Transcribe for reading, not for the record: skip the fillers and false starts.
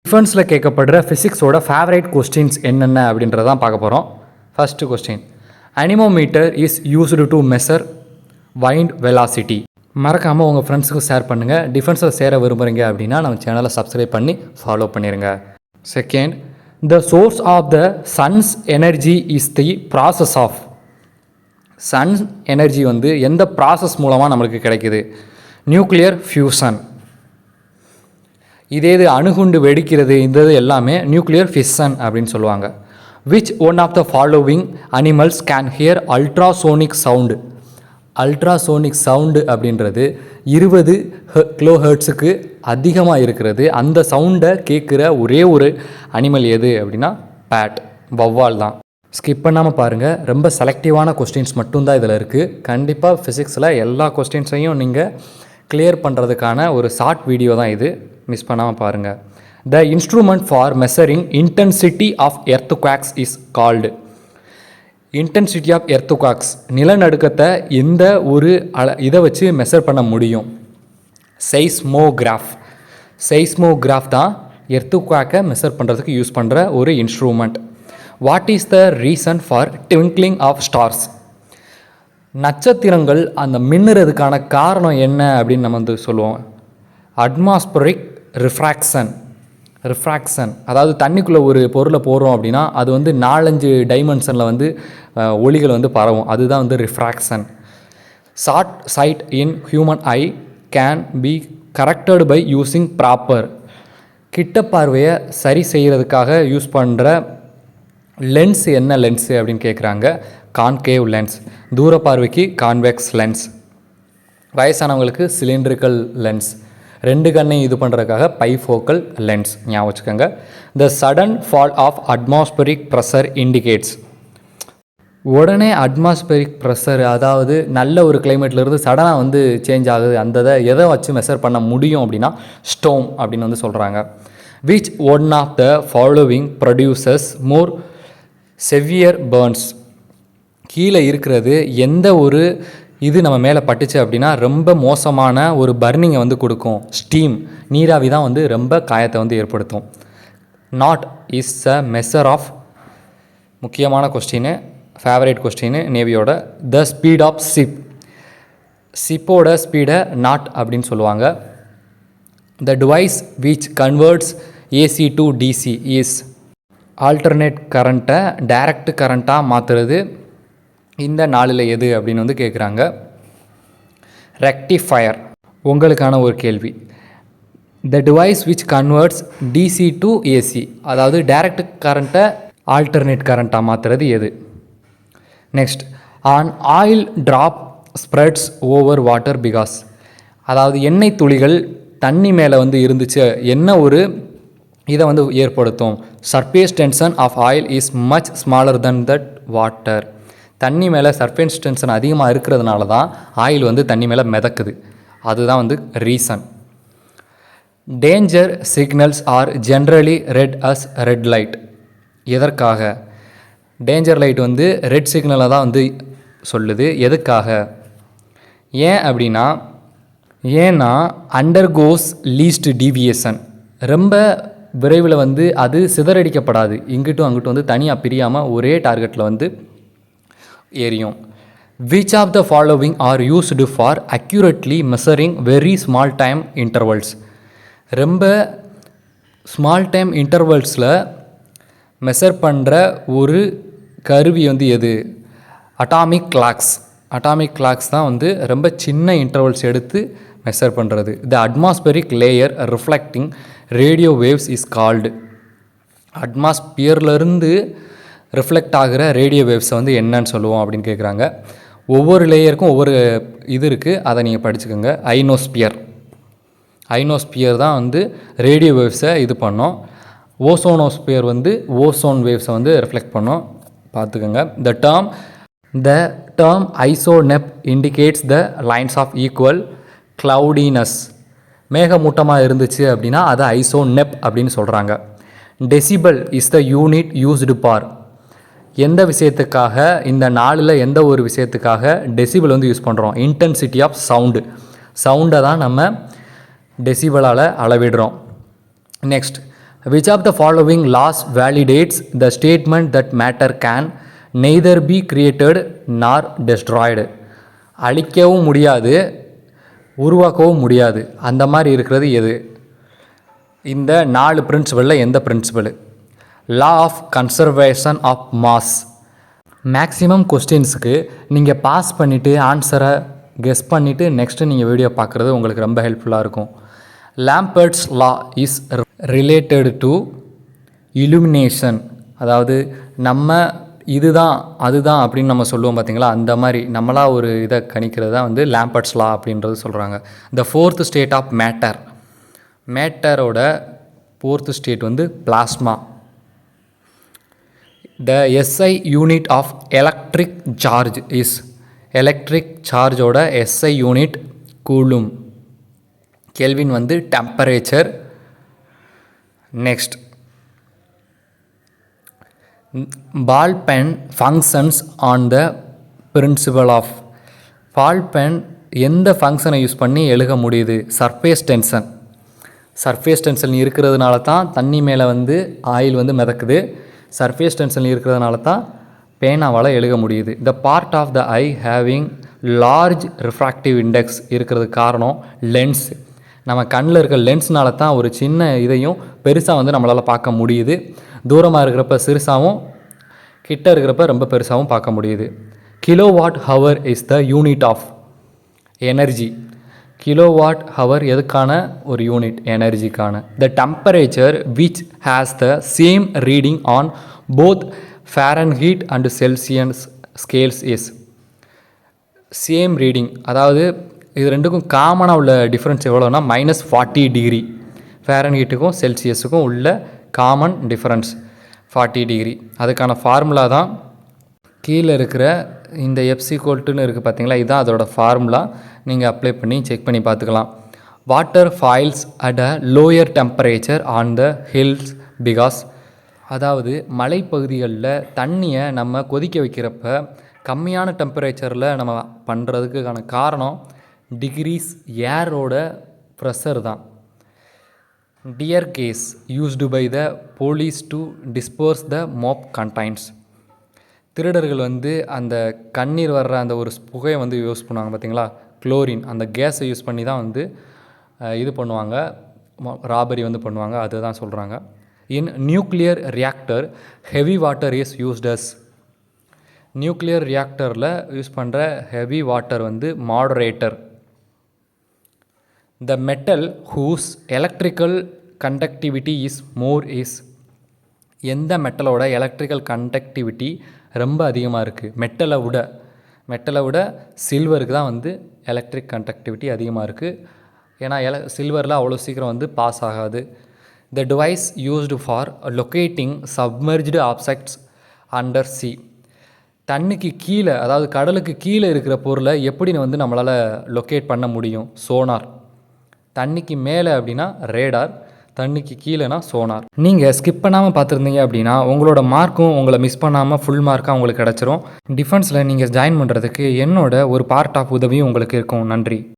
டிஃபென்ஸில் கேட்கப்படுற ஃபிசிக்ஸோட favourite questions என்னென்ன அப்படின்றதான் பார்க்க போகிறோம். First question, anemometer is used to measure wind velocity. மறக்காமல் உங்கள் ஃப்ரெண்ட்ஸுக்கு ஷேர் பண்ணுங்கள். டிஃபென்ஸில் சேர விரும்புகிறீங்க அப்படின்னா நம்ம சேனலை சப்ஸ்கிரைப் பண்ணி ஃபாலோ பண்ணிடுங்க. Second, the source of the sun's energy is the process of. Sun energy வந்து எந்த ப்ராசஸ் மூலமாக நம்மளுக்கு கிடைக்குது? Nuclear fusion. இதே இது அணுகுண்டு வெடிக்கிறது, இந்த எல்லாமே நியூக்ளியர் ஃபிஷன் அப்படின்னு சொல்லுவாங்க. Which one of the following animals can hear ultrasonic sound. Ultrasonic sound அப்படின்றது 20 கிலோஹெர்ட்ஸுக்கு அதிகமாக இருக்கிறது. அந்த சவுண்டை கேட்குற ஒரே ஒரு அனிமல் எது அப்படின்னா பேட், வௌவால் தான். ஸ்கிப் பண்ணாமல் பாருங்கள். ரொம்ப செலக்டிவான கொஸ்டின்ஸ் மட்டும்தான் இதில் இருக்குது. கண்டிப்பாக ஃபிசிக்ஸில் எல்லா கொஸ்டின்ஸையும் நீங்கள் கிளியர் பண்ணுறதுக்கான ஒரு ஷார்ட் வீடியோ தான் இது. மிஸ் பண்ணாமல் பாருங்கள். The instrument for measuring intensity of earthquakes is called. Intensity of earthquakes, நிலநடுக்கத்தை எந்த ஒரு இதை வச்சு மெஷர் பண்ண முடியும்? செய்ஸ்மோகிராஃப். செய்ஸ்மோகிராஃப் தான் எர்த்குவாக்கை மெஷர் பண்ணுறதுக்கு யூஸ் பண்ணுற ஒரு instrument. What is the reason for twinkling of stars. நட்சத்திரங்கள் அந்த மின்னுறதுக்கான காரணம் என்ன அப்படின்னு நம்ம வந்து சொல்லுவோம். Atmospheric refraction. ரிஃப்ராக்ஷன் அதாவது தண்ணிக்குள்ளே ஒரு பொருளை போடுறோம் அப்படின்னா அது வந்து 4-5 டைமென்ஷனில் வந்து ஒளிகள் வந்து பரவும். அதுதான் வந்து refraction. Short sight in human eye can be corrected by using proper. கிட்ட பார்வையை சரி செய்கிறதுக்காக யூஸ் பண்ணுற லென்ஸ் என்ன லென்ஸு அப்படின்னு கேட்குறாங்க. Concave lens. தூர பார்வைக்கு கான்வெக்ஸ் லென்ஸ். வயசானவங்களுக்கு சிலிண்ட்ரிக்கல் லென்ஸ். 2 கண்ணையும் இது பண்ணுறதுக்காக பைஃபோக்கல் லென்ஸ். ஞாபகம் வச்சுக்கோங்க. The sudden fall of atmospheric pressure indicates. உடனே அட்மாஸ்பரிக் ப்ரெஷர், அதாவது நல்ல ஒரு கிளைமேட்லேருந்து சடனாக வந்து சேஞ்ச் ஆகுது, அந்த எதை வச்சு மெஷர் பண்ண முடியும் அப்படின்னா ஸ்டோம் அப்படின்னு வந்து சொல்கிறாங்க. Which one of the following produces more severe burns. கீழே இருக்கிறது எந்த ஒரு இது நம்ம மேலே பட்டுச்சு அப்படின்னா ரொம்ப மோசமான ஒரு பர்னிங்கை வந்து கொடுக்கும். ஸ்டீம், நீராவி தான் வந்து ரொம்ப காயத்தை வந்து ஏற்படுத்தும். Knot is a measure of. முக்கியமான கொஸ்டின், ஃபேவரேட் கொஸ்டின் நேவியோட. The speed of ship. ஷிப்போட ஸ்பீடை நாட் அப்படின்னு சொல்லுவாங்க. The device which converts AC to DC is. Alternate கரண்ட்டை டைரக்ட் கரண்ட்டாக மாற்றுறது இந்த 4ல் எது அப்படின்னு வந்து கேட்குறாங்க. ரெக்டிஃபயர். உங்களுக்கான ஒரு கேள்வி. The device which converts DC to AC, அதாவது டைரக்ட் கரண்ட்டை ஆல்டர்னேட் கரண்ட்டாக மாற்றுறது எது? Next, on oil drop spreads over water because. அதாவது எண்ணெய் துளிகள் தண்ணி மேலே வந்து இருந்துச்சு, என்ன ஒரு இதை வந்து ஏற்படுத்தும்? Surface tension of oil is much smaller then that water. தண்ணி மேலே சர்ஃபேஸ் டென்ஷன் அதிகமாக இருக்கிறதுனால தான் ஆயில் வந்து தண்ணி மேலே மிதக்குது. அதுதான் வந்து reason. Danger signals are generally red as red light. எதற்காக? டேஞ்சர் லைட் வந்து ரெட் சிக்னலை தான் வந்து சொல்லுது. எதுக்காக? ஏன் அப்படின்னா, ஏன்னா அண்டர்கோஸ் லீஸ்ட் டீவியேஷன். ரொம்ப விரைவில் வந்து அது சிதறடிக்கப்படாது. இங்கிட்டும் அங்கிட்டும் வந்து தனியாக பிரியாமல் ஒரே டார்கெட்டில் வந்து ஏரியும். Which of the following are used for accurately measuring very small time intervals. ரொம்ப ஸ்மால் டைம் இன்டர்வல்ஸில் மெஷர் பண்ணுற ஒரு கருவி வந்து எது? Atomic clocks. அட்டாமிக் கிளாக்ஸ் தான் வந்து ரொம்ப சின்ன இன்டர்வல்ஸ் எடுத்து மெஷர் பண்ணுறது. The atmospheric layer reflecting radio waves is called. அட்மாஸ்பியர்லேருந்து ரிஃப்ளெக்ட் ஆகிற ரேடியோ வேவ்ஸை வந்து என்னன்னு சொல்லுவோம் அப்படின்னு கேட்குறாங்க. ஒவ்வொரு லேயருக்கும் ஒவ்வொரு இது இருக்குது, அதை நீங்கள் படிச்சுக்கோங்க. ஐனோஸ்பியர். ஐனோஸ்பியர் தான் வந்து ரேடியோ வேவ்ஸை இது பண்ணோம். ஓசோனோஸ்பியர் வந்து ஓசோன் வேவ்ஸை வந்து ரிஃப்ளெக்ட் பண்ணோம். பார்த்துக்கோங்க. The term isoneph indicates the lines of equal cloudiness. மேகமூட்டமாக இருந்துச்சு அப்படின்னா அது ஐசோநெப் அப்படின்னு சொல்கிறாங்க. Decibel is the unit used for. எந்த விஷயத்துக்காக, இந்த 4ல் எந்த ஒரு விஷயத்துக்காக டெசிபல் வந்து யூஸ் பண்ணுறோம்? Intensity of sound. சவுண்டை தான் நம்ம டெசிபலால் அளவிடுறோம். Next, which of the following laws validates the statement that matter can neither be created nor destroyed. அழிக்கவும் முடியாது, உருவாக்கவும் முடியாது, அந்த மாதிரி இருக்கிறது எது? இந்த 4 பிரின்சிபலில் எந்த principle? Law of conservation of mass. Maximum கொஸ்டின்ஸுக்கு நீங்கள் பாஸ் பண்ணிவிட்டு ஆன்சரை கெஸ் பண்ணிவிட்டு நெக்ஸ்ட்டு நீங்கள் வீடியோ பார்க்குறது உங்களுக்கு ரொம்ப ஹெல்ப்ஃபுல்லாக இருக்கும். Lambert's law is related to illumination. அதாவது நம்ம இதுதான் அதுதான் அப்படின்னு நம்ம சொல்லுவோம் பார்த்தீங்களா, அந்த மாதிரி நம்மளாக ஒரு இதை கணிக்கிறது தான் வந்து லாம்பர்ட்ஸ் லா அப்படின்றது சொல்கிறாங்க. The 4th state of matter. மேட்டரோட 4th ஸ்டேட் வந்து plasma. The SI unit of electric charge is. Electric சார்ஜோட SI யூனிட் கூலும். கெல்வின் வந்து temperature. Next, ball pen functions on the principle of. Ball pen எந்த ஃபங்க்ஷனை use பண்ணி எழுத முடியுது? Surface tension. Surface tension இருக்கிறதுனால தான் தண்ணி மேலே வந்து ஆயில் வந்து மிதக்குது. சர்ஃபேஸ் டென்ஷன் இருக்கிறதுனால தான் பேனாவால் எழுத முடியுது. The part of the eye having large refractive index இருக்கிறதுக்கு காரணம் லென்ஸ். நம்ம கண்ணில் இருக்கிற லென்ஸ்னால தான் ஒரு சின்ன இதையும் பெருசாக வந்து நம்மளால் பார்க்க முடியுது. தூரமாக இருக்கிறப்ப சிறுசாகவும் கிட்ட இருக்கிறப்ப ரொம்ப பெருசாகவும் பார்க்க முடியுது. Kilowatt hour is the unit of energy. Kilowatt hour எதுக்கான ஒரு யூனிட்? எனர்ஜிக்கான. The temperature which has the same reading on both Fahrenheit and Celsius scales is. Same reading, அதாவது இது ரெண்டுக்கும் காமனாக உள்ள டிஃப்ரென்ஸ் எவ்வளோனா -40 டிகிரி. ஃபாரன்ஹீட்டுக்கும் செல்சியஸுக்கும் உள்ள காமன் டிஃப்ரென்ஸ் 40 டிகிரி. அதுக்கான ஃபார்முலா தான் கீழே இருக்கிற இந்த எஃப்சிகோல்ட்டுன்னு இருக்குது பார்த்தீங்களா, இதுதான் அதோட ஃபார்முலா. நீங்கள் அப்ளை பண்ணி செக் பண்ணி பார்த்துக்கலாம். Water foils at a lower temperature on the hills because. அதாவது மலைப்பகுதிகளில் தண்ணியை நம்ம கொதிக்க வைக்கிறப்ப கம்மியான டெம்பரேச்சரில் நம்ம பண்ணுறதுக்கான காரணம் டிகிரிஸ் ஏரோட ப்ரெஷர் தான். Tear gas used by the police to dispose the mob contains. திருடர்கள் வந்து அந்த கண்ணீர் வர்ற அந்த ஒரு புகையை வந்து யூஸ் பண்ணுவாங்க பார்த்தீங்களா, குளோரின், அந்த கேஸை யூஸ் பண்ணி தான் வந்து இது பண்ணுவாங்க, ராபரி வந்து பண்ணுவாங்க. அதுதான் சொல்கிறாங்க. In nuclear reactor heavy water is used as. Nuclear ரியாக்டரில் யூஸ் பண்ணுற ஹெவி வாட்டர் வந்து moderator. The metal whose electrical conductivity is more is. எந்த மெட்டலோட எலக்ட்ரிக்கல் கண்டக்டிவிட்டி ரொம்ப அதிகமாக இருக்குது? மெட்டலை விட சில்வருக்கு தான் வந்து எலக்ட்ரிக் கண்டக்டிவிட்டி அதிகமாக இருக்குது. ஏன்னா சில்வரில் அவ்வளோ சீக்கிரம் வந்து பாஸ் ஆகாது. த device used for locating submerged objects under C. தண்ணிக்கு கீழே, அதாவது கடலுக்கு கீழே இருக்கிற பொருளை எப்படி வந்து நம்மளால் லொக்கேட் பண்ண முடியும்? சோனார். தண்ணிக்கு மேலே அப்படின்னா ரேடார், தண்ணிக்கு கீழேனா சோனார். நீங்கள் ஸ்கிப் பண்ணாமல் பார்த்துருந்தீங்க அப்படின்னா உங்களோட மார்க்கும் உங்களை மிஸ் பண்ணாமல் ஃபுல் மார்க்காக உங்களுக்கு கிடச்சிரும். டிஃபென்ஸில் நீங்கள் ஜாயின் பண்ணுறதுக்கு என்னோட ஒரு பார்ட் ஆஃப் உதவியும் உங்களுக்கு இருக்கும். நன்றி.